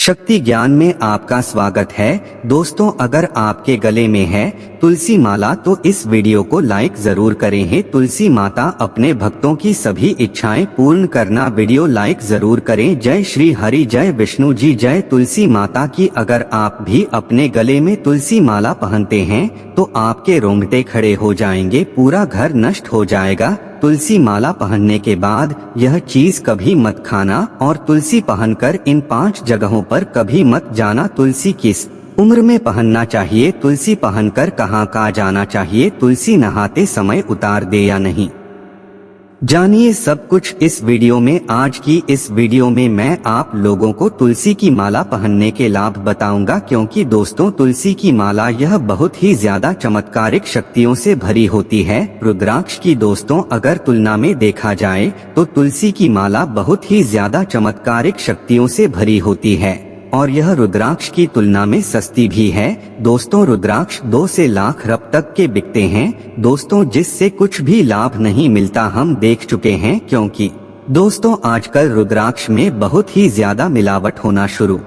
शक्ति ज्ञान में आपका स्वागत है। दोस्तों, अगर आपके गले में है तुलसी माला तो इस वीडियो को लाइक जरूर करें। है तुलसी माता अपने भक्तों की सभी इच्छाएं पूर्ण करना, वीडियो लाइक जरूर करें। जय श्री हरि, जय विष्णु जी, जय तुलसी माता की। अगर आप भी अपने गले में तुलसी माला पहनते हैं तो आपके रोंगटे खड़े हो जाएंगे, पूरा घर नष्ट हो जाएगा। तुलसी माला पहनने के बाद यह चीज कभी मत खाना और तुलसी पहनकर इन 5 जगहों पर कभी मत जाना। तुलसी किस उम्र में पहनना चाहिए, तुलसी पहनकर कहाँ जाना चाहिए, तुलसी नहाते समय उतार दे या नहीं, जानिए सब कुछ इस वीडियो में। आज की इस वीडियो में मैं आप लोगों को तुलसी की माला पहनने के लाभ बताऊंगा, क्योंकि दोस्तों तुलसी की माला यह बहुत ही ज्यादा चमत्कारिक शक्तियों से भरी होती है। रुद्राक्ष की दोस्तों अगर तुलना में देखा जाए तो तुलसी की माला बहुत ही ज्यादा चमत्कारिक शक्तियों से भरी होती है और यह रुद्राक्ष की तुलना में सस्ती भी है। दोस्तों रुद्राक्ष 2 से लाख रुपए तक के बिकते हैं दोस्तों, जिससे कुछ भी लाभ नहीं मिलता, हम देख चुके हैं। क्योंकि दोस्तों आजकल रुद्राक्ष में बहुत ही ज्यादा मिलावट होना शुरू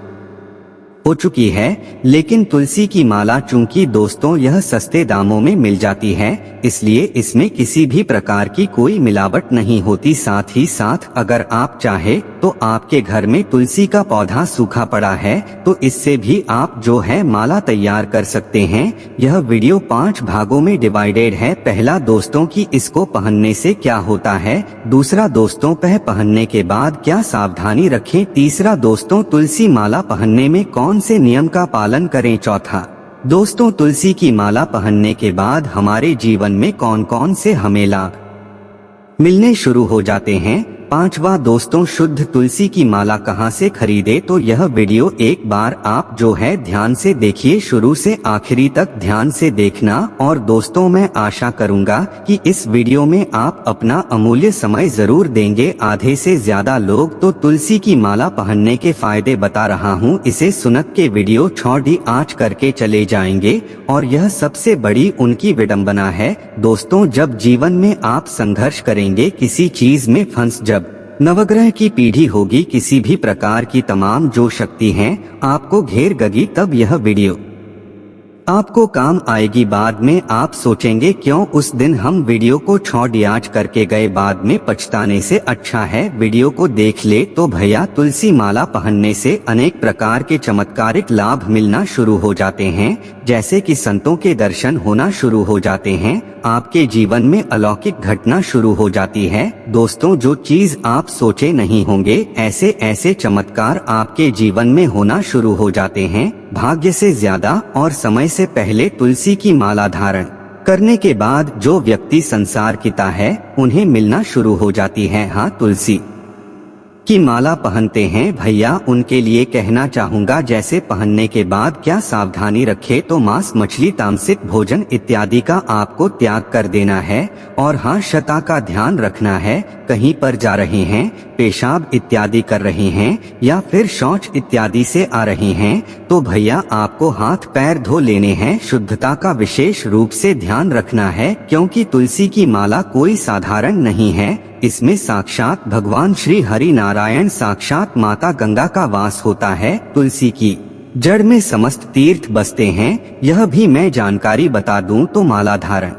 हो चुकी है, लेकिन तुलसी की माला चूंकि दोस्तों यह सस्ते दामों में मिल जाती है, इसलिए इसमें किसी भी प्रकार की कोई मिलावट नहीं होती। साथ ही साथ अगर आप चाहे तो आपके घर में तुलसी का पौधा सूखा पड़ा है तो इससे भी आप जो है माला तैयार कर सकते हैं। यह वीडियो 5 भागों में डिवाइडेड है। पहला दोस्तों की इसको पहनने से क्या होता है, दूसरा दोस्तों पहनने के बाद क्या सावधानी रखें, तीसरा दोस्तों तुलसी माला पहनने में कौन से नियम का पालन करें, चौथा दोस्तों तुलसी की माला पहनने के बाद हमारे जीवन में कौन कौन से हमें लाभ मिलने शुरू हो जाते हैं, पांचवा दोस्तों शुद्ध तुलसी की माला कहां से खरीदे। तो यह वीडियो एक बार आप जो है ध्यान से देखिए, शुरू से आखिरी तक ध्यान से देखना। और दोस्तों मैं आशा करूंगा कि इस वीडियो में आप अपना अमूल्य समय जरूर देंगे। आधे से ज्यादा लोग तो तुलसी की माला पहनने के फायदे बता रहा हूं, इसे सुनक के वीडियो छोड़ी आज करके चले जाएंगे और यह सबसे बड़ी उनकी विडंबना है। दोस्तों जब जीवन में आप संघर्ष करेंगे, किसी चीज में फंस, जब नवग्रह की पीढ़ी होगी, किसी भी प्रकार की तमाम जो शक्ति हैं आपको घेर गगी, तब यह वीडियो आपको काम आएगी। बाद में आप सोचेंगे क्यों उस दिन हम वीडियो को छोड़ आज करके गए, बाद में पछताने से अच्छा है वीडियो को देख ले। तो भैया तुलसी माला पहनने से अनेक प्रकार के चमत्कारिक लाभ मिलना शुरू हो जाते हैं, जैसे कि संतों के दर्शन होना शुरू हो जाते हैं, आपके जीवन में अलौकिक घटना शुरू हो जाती है। दोस्तों जो चीज आप सोचे नहीं होंगे, ऐसे ऐसे चमत्कार आपके जीवन में होना शुरू हो जाते हैं। भाग्य से ज्यादा और समय से पहले तुलसी की माला धारण करने के बाद जो व्यक्ति संसार किता है उन्हें मिलना शुरू हो जाती है। हाँ, तुलसी की माला पहनते हैं भैया, उनके लिए कहना चाहूँगा जैसे पहनने के बाद क्या सावधानी रखे, तो मांस मछली तामसिक भोजन इत्यादि का आपको त्याग कर देना है। और हाँ, शता का ध्यान रखना है, कहीं पर जा रहे हैं, पेशाब इत्यादि कर रहे हैं या फिर शौच इत्यादि से आ रहे हैं तो भैया आपको हाथ पैर धो लेने हैं। शुद्धता का विशेष रूप से ध्यान रखना है, क्योंकि तुलसी की माला कोई साधारण नहीं है, इसमें साक्षात भगवान श्री हरि नारायण, साक्षात माता गंगा का वास होता है। तुलसी की जड़ में समस्त तीर्थ बसते हैं, यह भी मैं जानकारी बता दूं तो माला धारण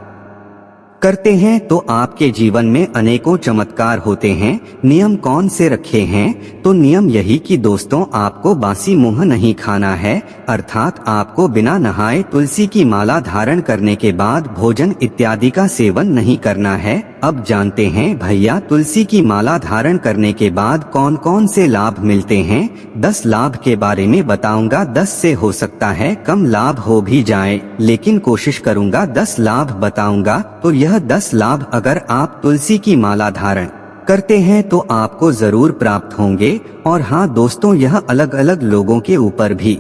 करते हैं तो आपके जीवन में अनेकों चमत्कार होते हैं। नियम कौन से रखे हैं, तो नियम यही कि दोस्तों आपको बासी मुंह नहीं खाना है, अर्थात आपको बिना नहाए तुलसी की माला धारण करने के बाद भोजन इत्यादि का सेवन नहीं करना है। अब जानते हैं भैया तुलसी की माला धारण करने के बाद कौन कौन से लाभ मिलते हैं। 10 लाभ के बारे में बताऊंगा, 10 से हो सकता है कम लाभ हो भी जाए, लेकिन कोशिश करूंगा 10 लाभ बताऊंगा। तो यह 10 लाभ अगर आप तुलसी की माला धारण करते हैं तो आपको जरूर प्राप्त होंगे। और हाँ दोस्तों, यह अलग अलग लोगों के ऊपर भी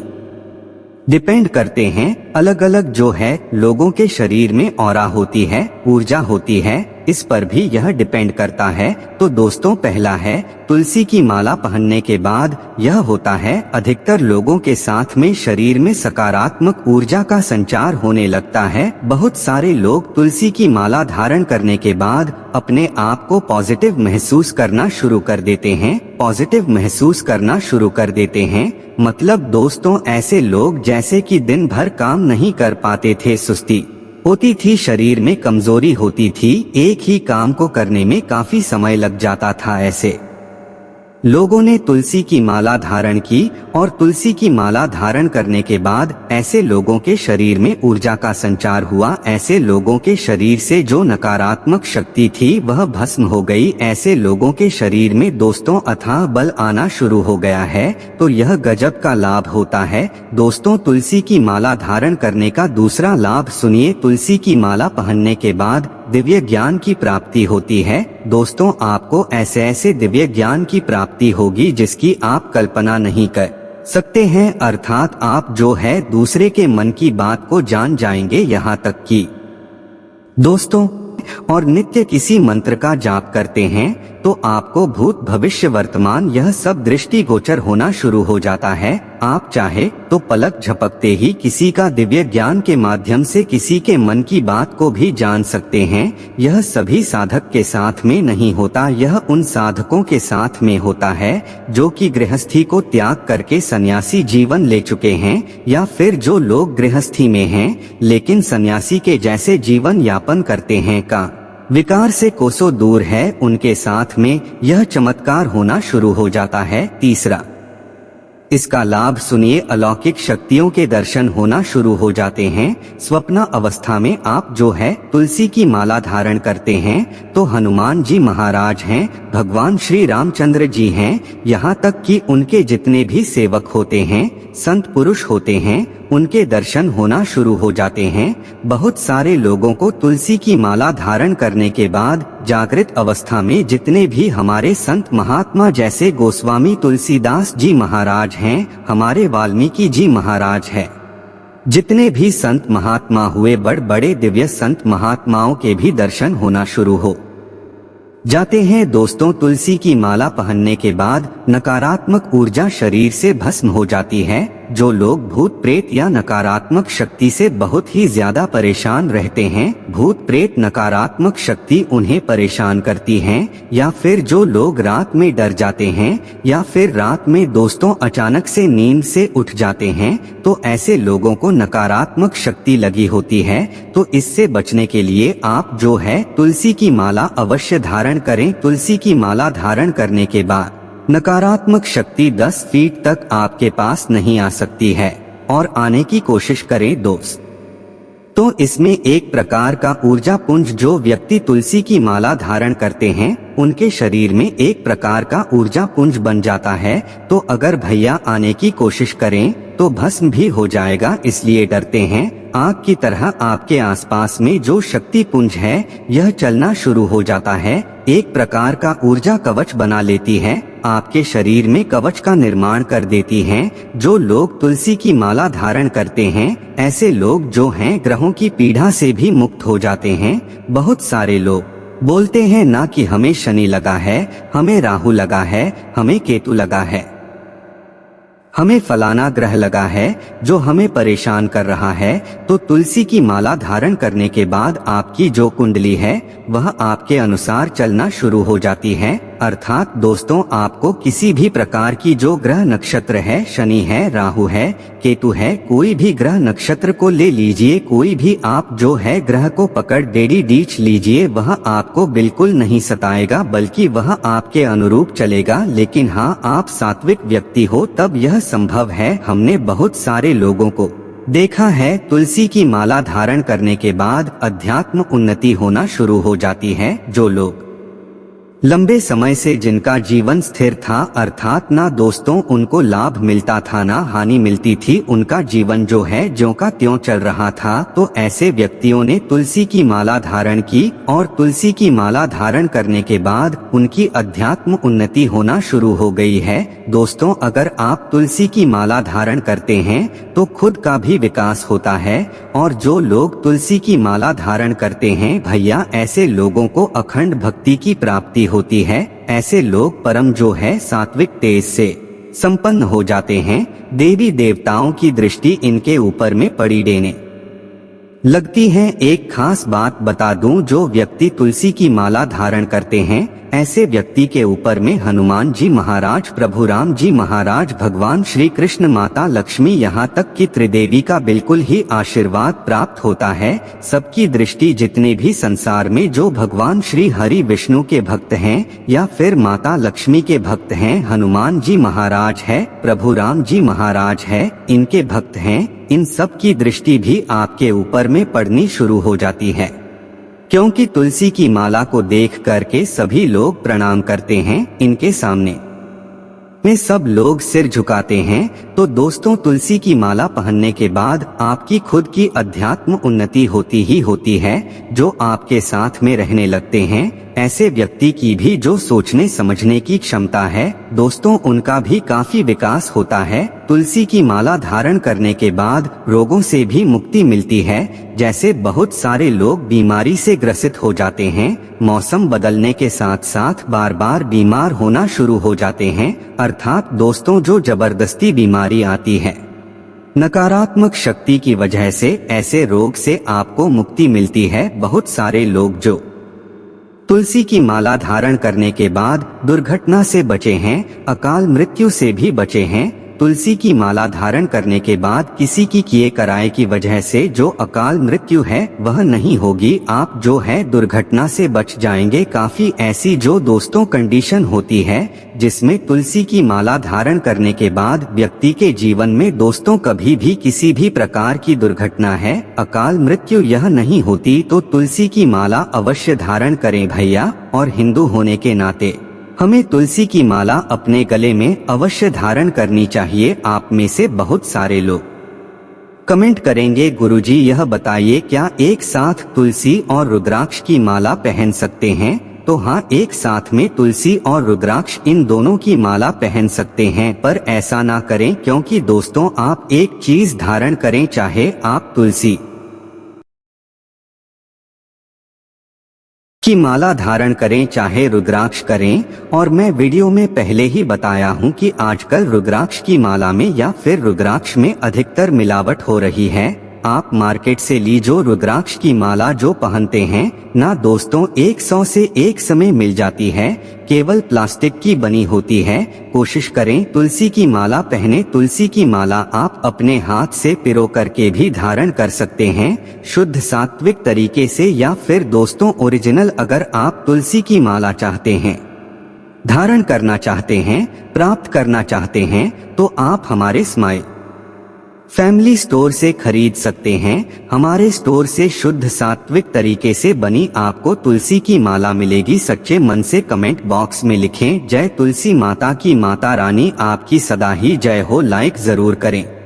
डिपेंड करते हैं। अलग अलग जो है लोगों के शरीर में ऑरा होती है, ऊर्जा होती है, इस पर भी यह डिपेंड करता है। तो दोस्तों, पहला है तुलसी की माला पहनने के बाद यह होता है अधिकतर लोगों के साथ में शरीर में सकारात्मक ऊर्जा का संचार होने लगता है। बहुत सारे लोग तुलसी की माला धारण करने के बाद अपने आप को पॉजिटिव महसूस करना शुरू कर देते हैं। पॉजिटिव महसूस करना शुरू कर देते हैं मतलब दोस्तों, ऐसे लोग जैसे कि दिन भर काम नहीं कर पाते थे, सुस्ती होती थी, शरीर में कमजोरी होती थी, एक ही काम को करने में काफी समय लग जाता था, ऐसे लोगों ने तुलसी की माला धारण की और तुलसी की माला धारण करने के बाद ऐसे लोगों के शरीर में ऊर्जा का संचार हुआ। ऐसे लोगों के शरीर से जो नकारात्मक शक्ति थी वह भस्म हो गई। ऐसे लोगों के शरीर में दोस्तों अथाह बल आना शुरू हो गया है। तो यह गजब का लाभ होता है। दोस्तों, तुलसी की माला धारण करने का दूसरा लाभ सुनिए। तुलसी की माला पहनने के बाद दिव्य ज्ञान की प्राप्ति होती है। दोस्तों, आपको ऐसे ऐसे दिव्य ज्ञान की प्राप्ति होगी जिसकी आप कल्पना नहीं कर सकते हैं। अर्थात आप जो है दूसरे के मन की बात को जान जाएंगे, यहाँ तक कि दोस्तों और नित्य किसी मंत्र का जाप करते हैं तो आपको भूत भविष्य वर्तमान यह सब दृष्टिगोचर होना शुरू हो जाता है। आप चाहे तो पलक झपकते ही किसी का दिव्य ज्ञान के माध्यम से किसी के मन की बात को भी जान सकते हैं। यह सभी साधक के साथ में नहीं होता, यह उन साधकों के साथ में होता है जो कि गृहस्थी को त्याग करके सन्यासी जीवन ले चुके हैं, या फिर जो लोग गृहस्थी में हैं लेकिन सन्यासी के जैसे जीवन यापन करते हैं का विकार से कोसों दूर है, उनके साथ में यह चमत्कार होना शुरू हो जाता है। तीसरा, इसका लाभ सुनिए, अलौकिक शक्तियों के दर्शन होना शुरू हो जाते हैं। स्वप्न अवस्था में आप जो है तुलसी की माला धारण करते हैं तो हनुमान जी महाराज हैं, भगवान श्री रामचंद्र जी हैं, यहाँ तक कि उनके जितने भी सेवक होते हैं, संत पुरुष होते हैं, उनके दर्शन होना शुरू हो जाते हैं। बहुत सारे लोगों को तुलसी की माला धारण करने के बाद जागृत अवस्था में जितने भी हमारे संत महात्मा जैसे गोस्वामी तुलसीदास जी महाराज हैं, हमारे वाल्मीकि जी महाराज हैं, जितने भी संत महात्मा हुए, बड़े बड़े दिव्य संत महात्माओं के भी दर्शन होना शुरू हो जाते हैं। दोस्तों, तुलसी की माला पहनने के बाद नकारात्मक ऊर्जा शरीर से भस्म हो जाती है। जो लोग भूत प्रेत या नकारात्मक शक्ति से बहुत ही ज्यादा परेशान रहते हैं, भूत प्रेत नकारात्मक शक्ति उन्हें परेशान करती हैं, या फिर जो लोग रात में डर जाते हैं, या फिर रात में दोस्तों अचानक से नींद से उठ जाते हैं, तो ऐसे लोगों को नकारात्मक शक्ति लगी होती है। तो इससे बचने के लिए आप जो है तुलसी की माला अवश्य धारण करें। तुलसी की माला धारण करने के बाद नकारात्मक शक्ति 10 फीट तक आपके पास नहीं आ सकती है, और आने की कोशिश करें दोस्त। तो इसमें एक प्रकार का ऊर्जा पुंज जो व्यक्ति तुलसी की माला धारण करते हैं उनके शरीर में एक प्रकार का ऊर्जा पुंज बन जाता है। तो अगर भैया आने की कोशिश करें तो भस्म भी हो जाएगा, इसलिए डरते हैं। आग की तरह आपके आसपास में जो शक्ति पुंज है यह चलना शुरू हो जाता है, एक प्रकार का ऊर्जा कवच बना लेती है, आपके शरीर में कवच का निर्माण कर देती हैं। जो लोग तुलसी की माला धारण करते हैं ऐसे लोग जो हैं ग्रहों की पीड़ा से भी मुक्त हो जाते हैं। बहुत सारे लोग बोलते हैं ना कि हमें शनि लगा है, हमें राहु लगा है, हमें केतु लगा है, हमें फलाना ग्रह लगा है जो हमें परेशान कर रहा है। तो तुलसी की माला धारण करने के बाद आपकी जो कुंडली है वह आपके अनुसार चलना शुरू हो जाती है। अर्थात दोस्तों, आपको किसी भी प्रकार की जो ग्रह नक्षत्र है, शनि है, राहु है, केतु है, कोई भी ग्रह नक्षत्र को ले लीजिए, कोई भी आप जो है ग्रह को पकड़ डेडी डीच लीजिए, वह आपको बिल्कुल नहीं सताएगा, बल्कि वह आपके अनुरूप चलेगा। लेकिन हाँ, आप सात्विक व्यक्ति हो तब यह संभव है। हमने बहुत सारे लोगों को देखा है तुलसी की माला धारण करने के बाद अध्यात्म उन्नति होना शुरू हो जाती है। जो लोग लंबे समय से जिनका जीवन स्थिर था, अर्थात ना दोस्तों उनको लाभ मिलता था ना हानि मिलती थी, उनका जीवन जो है ज्यों का त्यों चल रहा था, तो ऐसे व्यक्तियों ने तुलसी की माला धारण की और तुलसी की माला धारण करने के बाद उनकी अध्यात्म उन्नति होना शुरू हो गई है। दोस्तों, अगर आप तुलसी की माला धारण करते हैं तो खुद का भी विकास होता है और जो लोग तुलसी की माला धारण करते हैं भैया, ऐसे लोगों को अखंड भक्ति की प्राप्ति होती है। ऐसे लोग परम जो है सात्विक तेज से संपन्न हो जाते हैं। देवी देवताओं की दृष्टि इनके ऊपर में पड़ी देने लगती है। एक खास बात बता दूं, जो व्यक्ति तुलसी की माला धारण करते हैं ऐसे व्यक्ति के ऊपर में हनुमान जी महाराज, प्रभु राम जी महाराज, भगवान श्री कृष्ण, माता लक्ष्मी, यहाँ तक कि त्रिदेवी का बिल्कुल ही आशीर्वाद प्राप्त होता है। सबकी दृष्टि, जितने भी संसार में जो भगवान श्री हरि विष्णु के भक्त हैं या फिर माता लक्ष्मी के भक्त हैं, हनुमान जी महाराज है, प्रभु राम जी महाराज है, इनके भक्त हैं, इन सब की दृष्टि भी आपके ऊपर में पड़नी शुरू हो जाती है। क्योंकि तुलसी की माला को देख करके सभी लोग प्रणाम करते हैं, इनके सामने में सब लोग सिर झुकाते हैं। तो दोस्तों, तुलसी की माला पहनने के बाद आपकी खुद की अध्यात्म उन्नति होती ही होती है। जो आपके साथ में रहने लगते हैं ऐसे व्यक्ति की भी जो सोचने समझने की क्षमता है दोस्तों, उनका भी काफी विकास होता है। तुलसी की माला धारण करने के बाद रोगों से भी मुक्ति मिलती है। जैसे बहुत सारे लोग बीमारी से ग्रसित हो जाते हैं, मौसम बदलने के साथ साथ बार बार बीमार होना शुरू हो जाते हैं, अर्थात दोस्तों जो जबरदस्ती बीमारी आती है, नकारात्मक शक्ति की वजह से, ऐसे रोग से आपको मुक्ति मिलती है। बहुत सारे लोग जो तुलसी की माला धारण करने के बाद दुर्घटना से बचे हैं, अकाल मृत्यु से भी बचे हैं। तुलसी की माला धारण करने के बाद किसी की किए कराए की वजह से जो अकाल मृत्यु है वह नहीं होगी। आप जो है दुर्घटना से बच जाएंगे। काफी ऐसी जो दोस्तों कंडीशन होती है जिसमें तुलसी की माला धारण करने के बाद व्यक्ति के जीवन में दोस्तों कभी भी किसी भी प्रकार की दुर्घटना है, अकाल मृत्यु यह नहीं होती। तो तुलसी की माला अवश्य धारण करें भैया। और हिंदू होने के नाते हमें तुलसी की माला अपने गले में अवश्य धारण करनी चाहिए। आप में से बहुत सारे लोग कमेंट करेंगे, गुरुजी यह बताइए क्या एक साथ तुलसी और रुद्राक्ष की माला पहन सकते हैं? तो हाँ, एक साथ में तुलसी और रुद्राक्ष इन दोनों की माला पहन सकते हैं, पर ऐसा ना करें। क्योंकि दोस्तों आप एक चीज धारण करें, चाहे आप तुलसी की माला धारण करें चाहे रुद्राक्ष करें। और मैं वीडियो में पहले ही बताया हूं कि आजकल रुद्राक्ष की माला में या फिर रुद्राक्ष में अधिकतर मिलावट हो रही है। आप मार्केट से ली जो रुद्राक्ष की माला जो पहनते हैं ना दोस्तों, 100 से 1 समय मिल जाती है, केवल प्लास्टिक की बनी होती है। कोशिश करें तुलसी की माला पहने। तुलसी की माला आप अपने हाथ से पिरो करके भी धारण कर सकते हैं, शुद्ध सात्विक तरीके से, या फिर दोस्तों ओरिजिनल अगर आप तुलसी की माला चाहते हैं, धारण करना चाहते हैं, प्राप्त करना चाहते हैं, तो आप हमारे स्माइल फैमिली स्टोर से खरीद सकते हैं। हमारे स्टोर से शुद्ध सात्विक तरीके से बनी आपको तुलसी की माला मिलेगी। सच्चे मन से कमेंट बॉक्स में लिखें, जय तुलसी माता की, माता रानी आपकी सदा ही जय हो। लाइक जरूर करें।